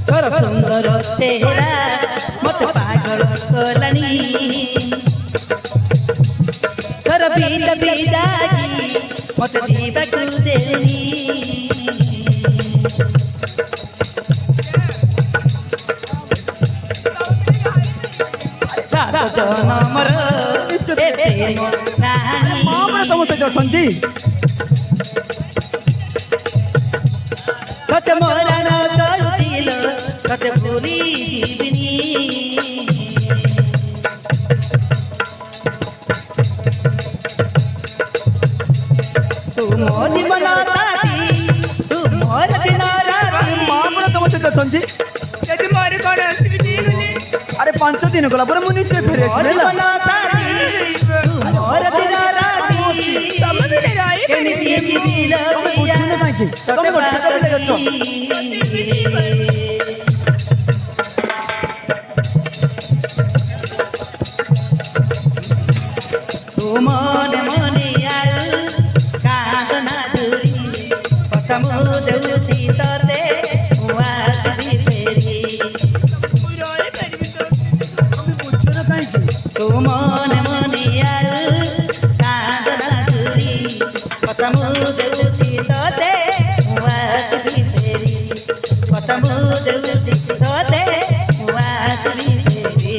तोर सुंदर चेहरा मत पागल कलानी तोर बीत बीदागी मत जीवकु देनी सात जनमर ए प्रेम कहानी मामले समस्या जोड़छन्ती कत मोरा न करुतिल कत भूली जीवनी तू मो जीवन साथी तू मोर दिन राती मामले समस्या जोड़छन्ती ଯଦି ମୋର କଣ ଅସୁବିଧା ହେଇଗଲେ अरे 5 दिन गला पर मुनि से फेरे मोर जीवन साथी तू मोर दिन राती ତମ ଦିନେ ରହି केमिति जीविल बुझने काकी तमे गोठा कबे लगछो तू मन मने आयु कादना दूरी पतमु देउछि तते वासबी फेरी ମୁଁ ରହିପାରିବି ତ तमे बुझने काकी तू मन मने आयु कादना दूरी पतमु देउछि तते वासबी फेरी पतमु देउछि तते वासबी फेरी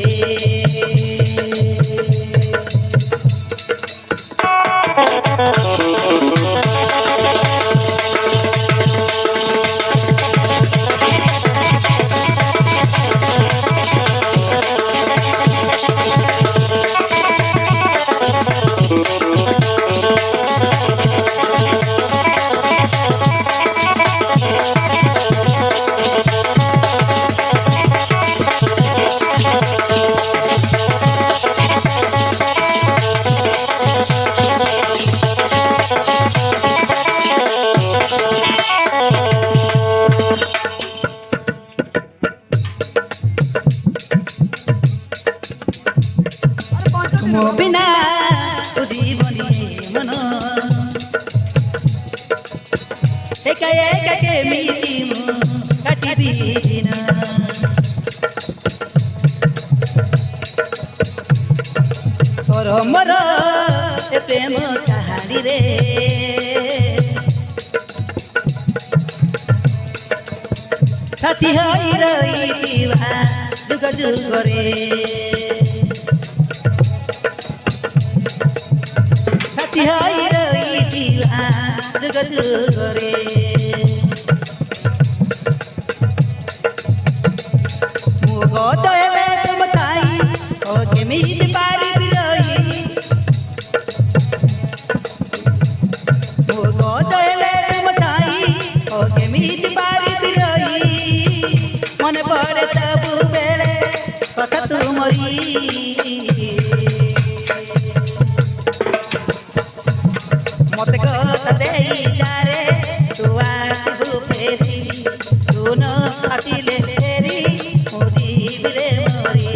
मो बिना तू जीवनी मन एका एका के मीठी मु काटिबी दिन तोर मोर ए प्रेम कहानी रे साथी हई रहिबा जुग जुग रे साथी हई रहिबा जुग जुग रे मु गत हेले तुम ताई ओ केमिति पारिबि रही मु गत हेले तुम ताई ओ केमिति पारिबि रही मन पड़े सबु बेले कथा तुमरी मत कथा देई जारे तू आसबु फेरी तू न आसिले फेरी मोदी बिरे मरी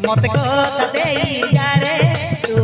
मत कथा देई जारे तू